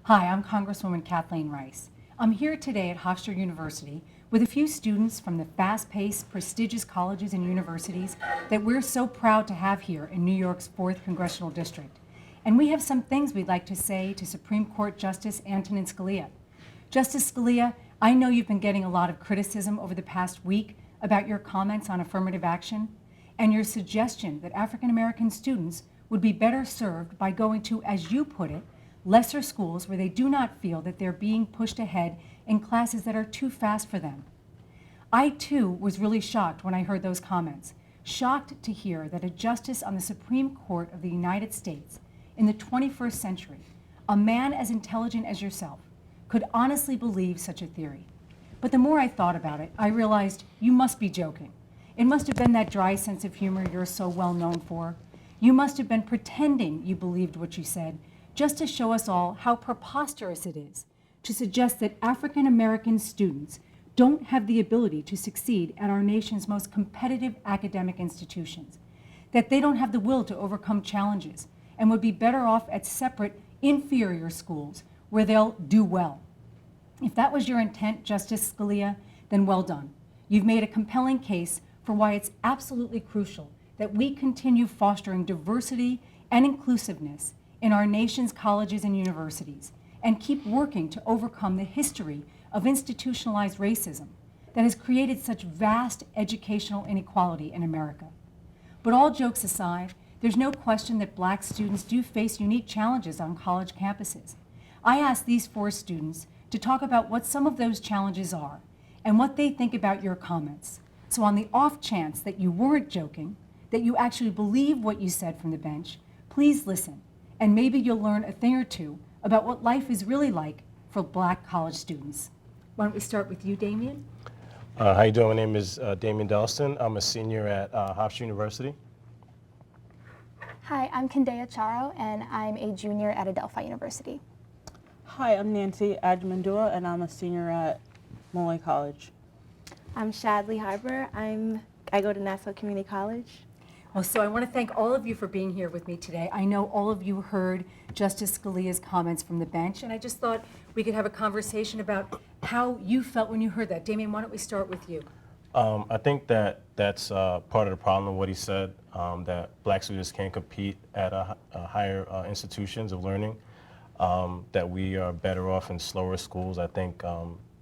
Hi, I'm Congresswoman Kathleen Rice. I'm here today at Hofstra University with a few students from the fast-paced, prestigious colleges and universities that we're so proud to have here in New York's 4th Congressional District. And we have some things we'd like to say to Supreme Court Justice Antonin Scalia. Justice Scalia, I know you've been getting a lot of criticism over the past week about your comments on affirmative action and your suggestion that African American students would be better served by going to, as you put it, lesser schools where they do not feel that they're being pushed ahead in classes that are too fast for them. I too was really shocked when I heard those comments, shocked to hear that a justice on the Supreme Court of the United States in the 21st century, a man as intelligent as yourself, could honestly believe such a theory. But the more I thought about it, I realized you must be joking. It must have been that dry sense of humor you're so well known for. You must have been pretending you believed what you said, just to show us all how preposterous it is to suggest that African American students don't have the ability to succeed at our nation's most competitive academic institutions, that they don't have the will to overcome challenges and would be better off at separate, inferior schools where they'll do well. If that was your intent, Justice Scalia, then well done. You've made a compelling case for why it's absolutely crucial that we continue fostering diversity and inclusiveness in our nation's colleges and universities, and keep working to overcome the history of institutionalized racism that has created such vast educational inequality in America. But all jokes aside, there's no question that Black students do face unique challenges on college campuses. I asked these 4 students to talk about what some of those challenges are and what they think about your comments. So on the off chance that you weren't joking, that you actually believe what you said from the bench, please listen, and maybe you'll learn a thing or two about what life is really like for Black college students. Why don't we start with you, Damien? How you doing? My name is Damien Delston. I'm a senior at Hofstra University. Hi, I'm Kendaya Charo, and I'm a junior at Adelphi University. Hi, I'm Nancy Adjamandua, and I'm a senior at Molloy College. I'm Shadley Harbour. I go to Nassau Community College. Well, so I want to thank all of you for being here with me today. I know all of you heard Justice Scalia's comments from the bench, and I just thought we could have a conversation about how you felt when you heard that. Damien, why don't we start with you? I think that that's part of the problem of what he said, that Black students can't compete at higher institutions of learning, that we are better off in slower schools. I think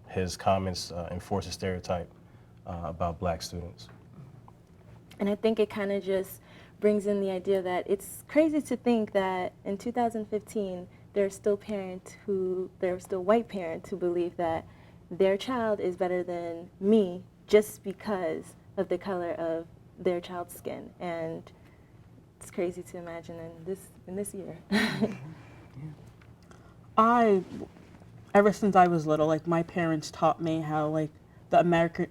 his comments enforce a stereotype about Black students. And I think it kind of just brings in the idea that it's crazy to think that in 2015, there are still white parents who believe that their child is better than me just because of the color of their child's skin. And it's crazy to imagine in this year. Ever since I was little, my parents taught me how the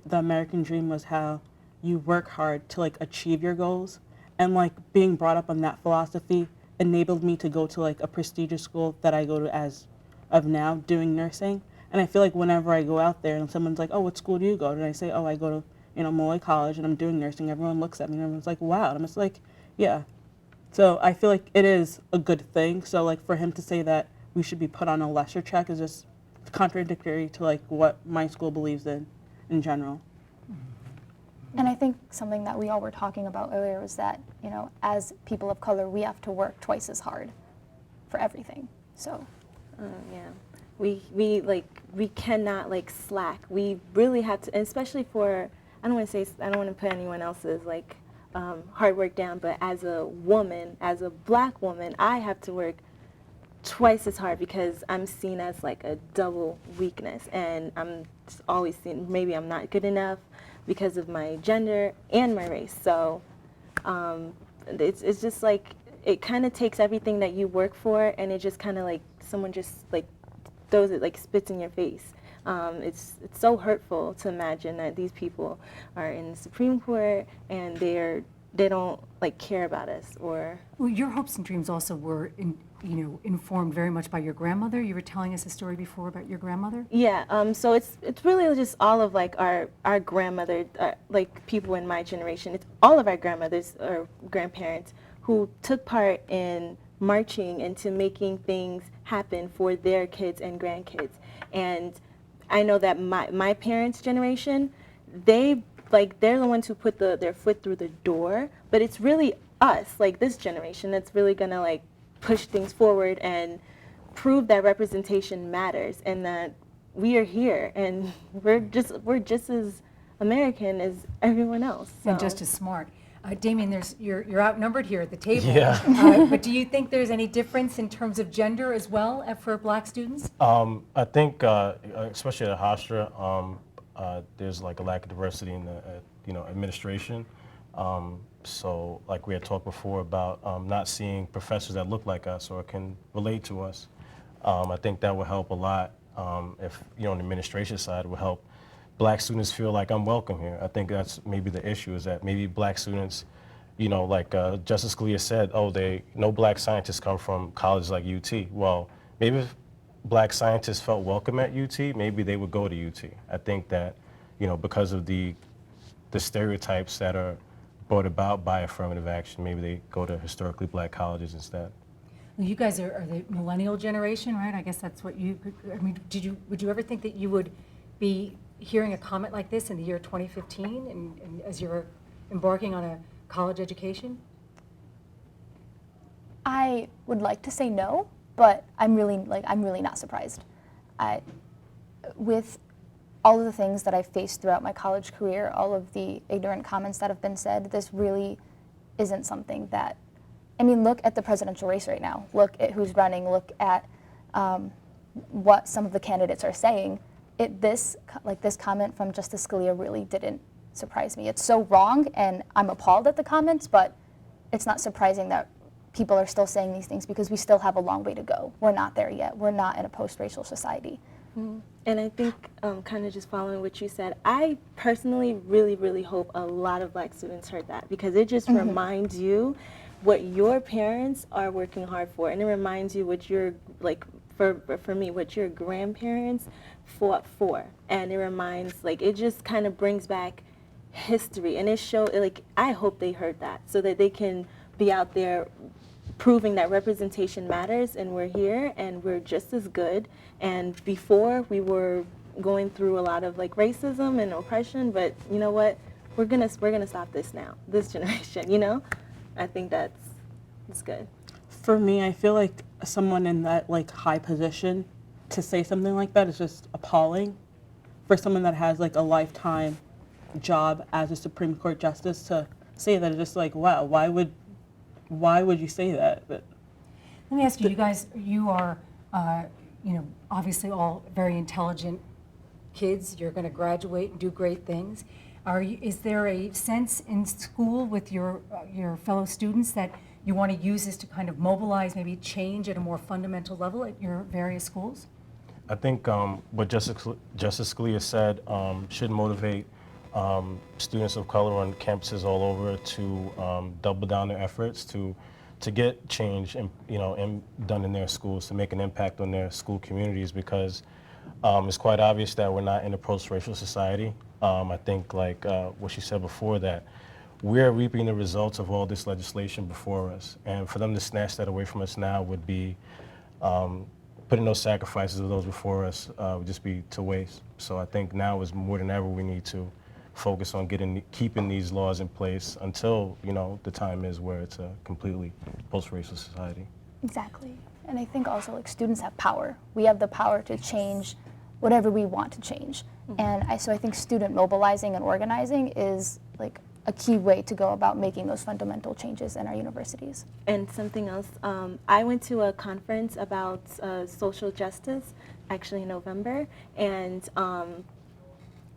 American dream was how you work hard to achieve your goals, and being brought up on that philosophy enabled me to go to a prestigious school that I go to as of now doing nursing. And I feel like whenever I go out there and someone's like, oh, what school do you go to? And I say, oh, I go to Molloy College and I'm doing nursing, everyone looks at me and everyone's like, wow. And I'm just like, yeah. So I feel like it is a good thing. So for him to say that we should be put on a lesser check is just contradictory to what my school believes in general. And I think something that we all were talking about earlier was that, as people of color, we have to work twice as hard for everything. So, yeah, we cannot slack. We really have to, and especially for, I don't want to put anyone else's hard work down, but as a woman, as a Black woman, I have to work twice as hard because I'm seen as a double weakness, and I'm always seen maybe I'm not good enough because of my gender and my race. So it's just it kind of takes everything that you work for, and it just kind of someone just throws it, spits in your face. It's so hurtful to imagine that these people are in the Supreme Court and they don't care about us. Or well, your hopes and dreams also were informed very much by your grandmother. You were telling us a story before about your grandmother. Yeah. So it's really just all of our grandmother, people in my generation. It's all of our grandmothers or grandparents who took part in marching into making things happen for their kids and grandkids. And I know that my parents' generation, they're the ones who put their foot through the door, but it's really us, like this generation, that's really gonna like push things forward and prove that representation matters and that we are here and we're just as American as everyone else. And So. just as smart. Damien, you're outnumbered here at the table. Yeah. But do you think there's any difference in terms of gender as well for black students? I think, especially at Hofstra, there's like a lack of diversity in the administration. So, like we had talked before about not seeing professors that look like us or can relate to us. I think that would help a lot. If on the administration side, it would help black students feel like I'm welcome here. I think that's maybe the issue, is that maybe black students, like Justice Scalia said, no black scientists come from colleges like UT. Well, maybe if black scientists felt welcome at UT, maybe they would go to UT. I think that, because of the stereotypes that are brought about by affirmative action, maybe they go to historically black colleges instead. Well, you guys are the millennial generation, right? I guess that's what would you ever think that you would be hearing a comment like this in the year 2015 and as you're embarking on a college education? I would like to say no, but I'm really not surprised. With all of the things that I've faced throughout my college career, all of the ignorant comments that have been said, this really isn't something that, look at the presidential race right now. Look at who's running. Look at what some of the candidates are saying. This comment from Justice Scalia really didn't surprise me. It's so wrong, and I'm appalled at the comments, but it's not surprising that people are still saying these things because we still have a long way to go. We're not there yet. We're not in a post-racial society. Mm-hmm. And I think, kind of just following what you said, I personally really, really hope a lot of black students heard that, because it just reminds you what your parents are working hard for, and it reminds you what your, for me, what your grandparents fought for, and it reminds, it just kind of brings back history, and I hope they heard that, so that they can be out there proving that representation matters, and we're here, and we're just as good. And before, we were going through a lot of racism and oppression, but you know what? We're gonna stop this now, this generation. I think that's good. For me, I feel like someone in that high position to say something like that is just appalling. For someone that has a lifetime job as a Supreme Court justice to say that, it's just wow, why would you say that? But let me ask you, you guys, you are, obviously all very intelligent kids. You're going to graduate and do great things. Is there a sense in school with your fellow students that you want to use this to kind of mobilize maybe change at a more fundamental level at your various schools? I think what Justice Scalia said should motivate students of color on campuses all over to double down their efforts to get change and done in their schools, to make an impact on their school communities, because it's quite obvious that we're not in a post-racial society. I think what she said before, that we're reaping the results of all this legislation before us, and for them to snatch that away from us now would be putting those sacrifices of those before us would just be to waste. So I think now is more than ever we need to focus on keeping these laws in place until the time is where it's a completely post-racial society. Exactly. And I think also students have power. We have the power to change whatever we want to change. And so I think student mobilizing and organizing is a key way to go about making those fundamental changes in our universities. And something else, I went to a conference about social justice, actually in November, and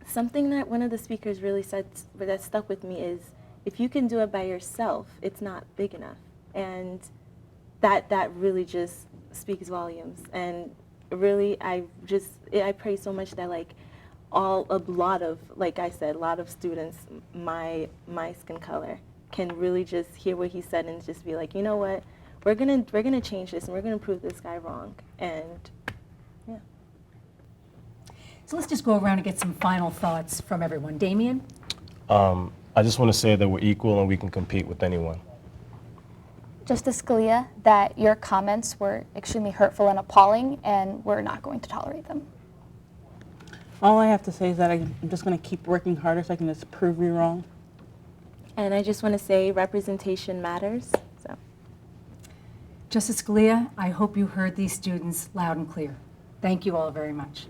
something that one of the speakers really said that stuck with me is, if you can do it by yourself, it's not big enough. And that really just speaks volumes. And really, I pray so much that a lot of students my skin color can really just hear what he said and just be like, you know what, we're gonna change this and we're gonna prove this guy wrong. And yeah. So let's just go around and get some final thoughts from everyone. Damien? I just want to say that we're equal and we can compete with anyone. Justice Scalia, that your comments were extremely hurtful and appalling, and we're not going to tolerate them. All I have to say is that I'm just going to keep working harder so I can just prove you wrong. And I just want to say representation matters. So. Justice Scalia, I hope you heard these students loud and clear. Thank you all very much.